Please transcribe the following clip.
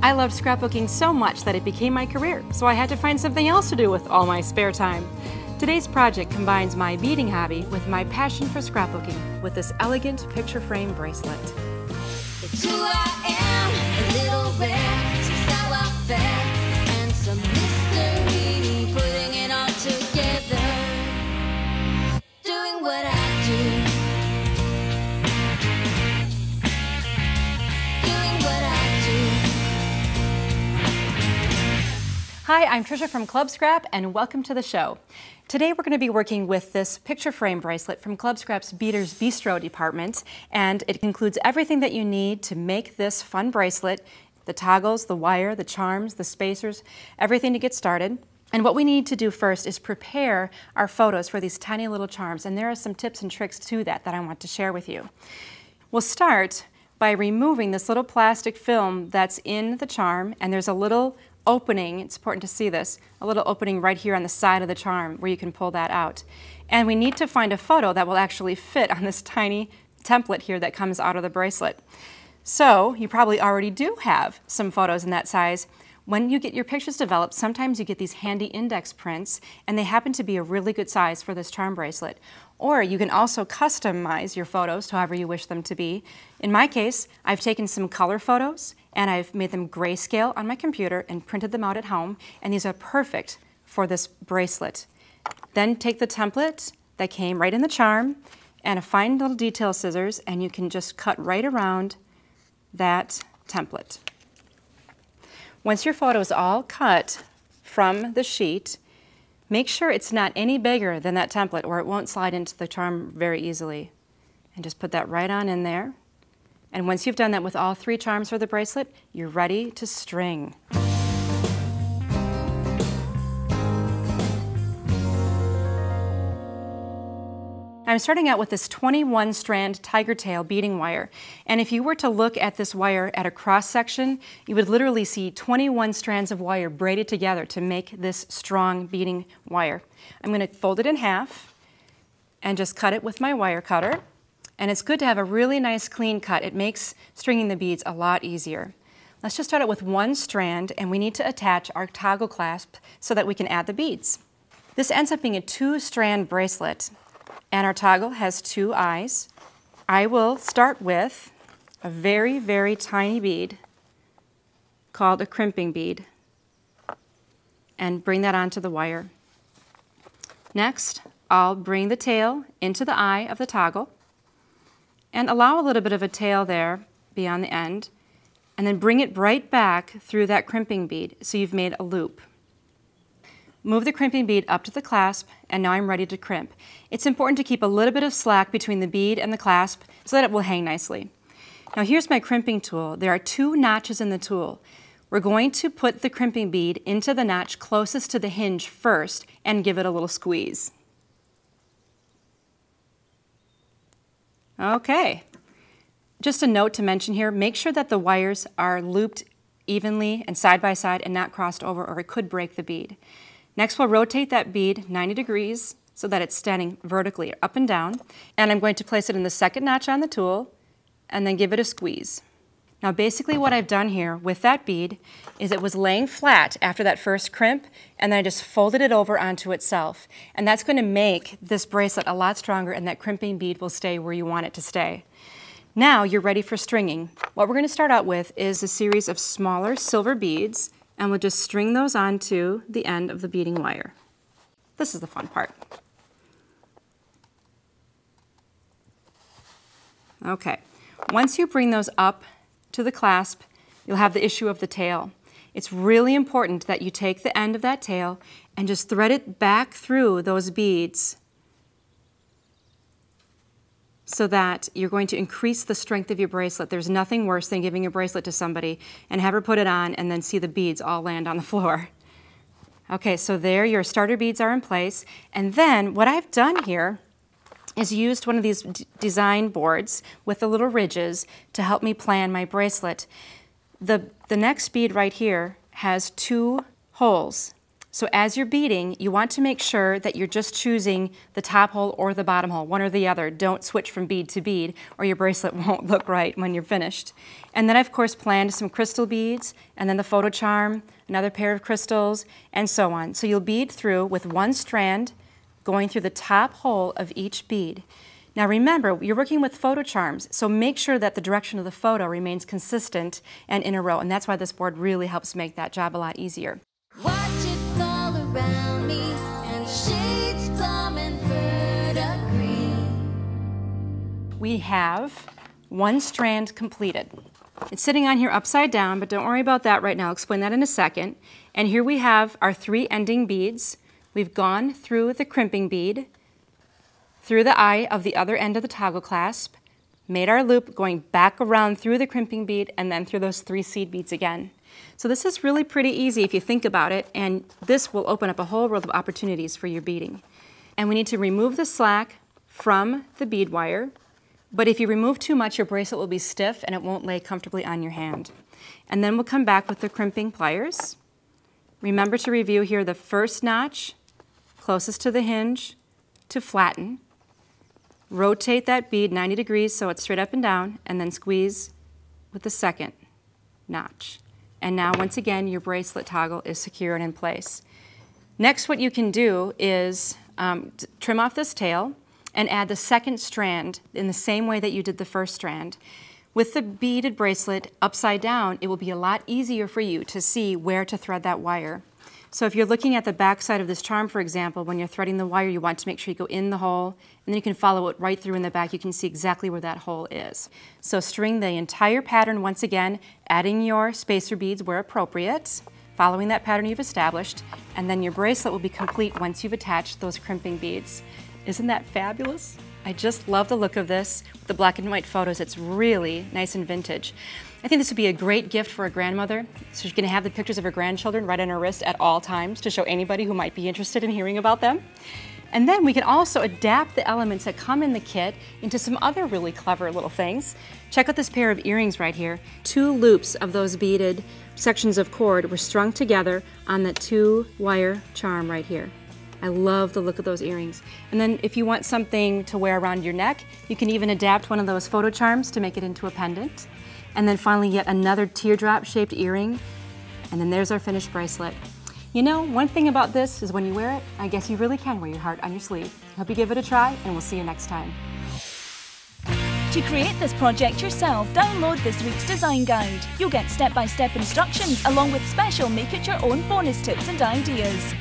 I loved scrapbooking so much that it became my career, so I had to find something else to do with all my spare time. Today's project combines my beading hobby with my passion for scrapbooking with this elegant picture frame bracelet. It's who I am, a little rare, some sour fare, and some mystery, putting it all together, doing what I do. Hi, I'm Tricia from Club Scrap, and welcome to the show. Today we're going to be working with this picture frame bracelet from Club Scrap's Beaders Bistro department, and it includes everything that you need to make this fun bracelet: the toggles, the wire, the charms, the spacers, everything to get started. And what we need to do first is prepare our photos for these tiny little charms, and there are some tips and tricks to that I want to share with you. We'll start by removing this little plastic film that's in the charm, and there's a little opening, it's important to see this, a little opening right here on the side of the charm where you can pull that out. And we need to find a photo that will actually fit on this tiny template here that comes out of the bracelet. So you probably already do have some photos in that size. When you get your pictures developed, sometimes you get these handy index prints, and they happen to be a really good size for this charm bracelet. Or you can also customize your photos to however you wish them to be. In my case, I've taken some color photos and I've made them grayscale on my computer and printed them out at home, and these are perfect for this bracelet. Then take the template that came right in the charm and a fine little detail scissors, and you can just cut right around that template. Once your photo is all cut from the sheet, make sure it's not any bigger than that template or it won't slide into the charm very easily. And just put that right on in there. And once you've done that with all three charms for the bracelet, you're ready to string. I'm starting out with this 21 strand tiger tail beading wire, and if you were to look at this wire at a cross section, you would literally see 21 strands of wire braided together to make this strong beading wire. I'm going to fold it in half and just cut it with my wire cutter, and it's good to have a really nice clean cut. It makes stringing the beads a lot easier. Let's just start out with one strand, and we need to attach our toggle clasp so that we can add the beads. This ends up being a 2-strand bracelet, and our toggle has 2 eyes. I will start with a very, very tiny bead called a crimping bead and bring that onto the wire. Next, I'll bring the tail into the eye of the toggle and allow a little bit of a tail there beyond the end, and then bring it right back through that crimping bead so you've made a loop. Move the crimping bead up to the clasp, and now I'm ready to crimp. It's important to keep a little bit of slack between the bead and the clasp so that it will hang nicely. Now here's my crimping tool. There are 2 notches in the tool. We're going to put the crimping bead into the notch closest to the hinge first and give it a little squeeze. Okay. Just a note to mention here, make sure that the wires are looped evenly and side by side and not crossed over, or it could break the bead. Next, we'll rotate that bead 90 degrees so that it's standing vertically up and down. And I'm going to place it in the second notch on the tool and then give it a squeeze. Now basically what I've done here with that bead is it was laying flat after that first crimp, and then I just folded it over onto itself. And that's going to make this bracelet a lot stronger, and that crimping bead will stay where you want it to stay. Now you're ready for stringing. What we're going to start out with is a series of smaller silver beads, and we'll just string those onto the end of the beading wire. This is the fun part. Okay, once you bring those up to the clasp, you'll have the issue of the tail. It's really important that you take the end of that tail and just thread it back through those beads so that you're going to increase the strength of your bracelet. There's nothing worse than giving a bracelet to somebody and have her put it on and then see the beads all land on the floor. Okay, so there your starter beads are in place, and then what I've done here is used one of these design boards with the little ridges to help me plan my bracelet. The next bead right here has 2 holes. So as you're beading, you want to make sure that you're just choosing the top hole or the bottom hole, one or the other. Don't switch from bead to bead or your bracelet won't look right when you're finished. And then I've of course planned some crystal beads and then the photo charm, another pair of crystals, and so on. So you'll bead through with one strand going through the top hole of each bead. Now remember, you're working with photo charms, so make sure that the direction of the photo remains consistent and in a row, and that's why this board really helps make that job a lot easier. Watch it fall around me and shades plum and verdigris. We have one strand completed. It's sitting on here upside down, but don't worry about that right now. I'll explain that in a second. And here we have our 3 ending beads. We've gone through the crimping bead, through the eye of the other end of the toggle clasp, made our loop going back around through the crimping bead and then through those 3 seed beads again. So this is really pretty easy if you think about it, and this will open up a whole world of opportunities for your beading. And we need to remove the slack from the bead wire, but if you remove too much, your bracelet will be stiff and it won't lay comfortably on your hand. And then we'll come back with the crimping pliers. Remember to review here the first notch, closest to the hinge, to flatten. Rotate that bead 90 degrees so it's straight up and down, and then squeeze with the second notch. And now, once again, your bracelet toggle is secure and in place. Next, what you can do is trim off this tail and add the second strand in the same way that you did the first strand. With the beaded bracelet upside down, it will be a lot easier for you to see where to thread that wire. So if you're looking at the back side of this charm, for example, when you're threading the wire, you want to make sure you go in the hole, and then you can follow it right through in the back. You can see exactly where that hole is. So string the entire pattern once again, adding your spacer beads where appropriate, following that pattern you've established, and then your bracelet will be complete once you've attached those crimping beads. Isn't that fabulous? I just love the look of this with the black and white photos. It's really nice and vintage. I think this would be a great gift for a grandmother. So she's going to have the pictures of her grandchildren right on her wrist at all times to show anybody who might be interested in hearing about them. And then we can also adapt the elements that come in the kit into some other really clever little things. Check out this pair of earrings right here. 2 loops of those beaded sections of cord were strung together on that 2-wire charm right here. I love the look of those earrings. And then if you want something to wear around your neck, you can even adapt one of those photo charms to make it into a pendant. And then finally yet another teardrop-shaped earring. And then there's our finished bracelet. You know, one thing about this is when you wear it, I guess you really can wear your heart on your sleeve. Hope you give it a try, and we'll see you next time. To create this project yourself, download this week's design guide. You'll get step-by-step instructions along with special make-it-your-own bonus tips and ideas.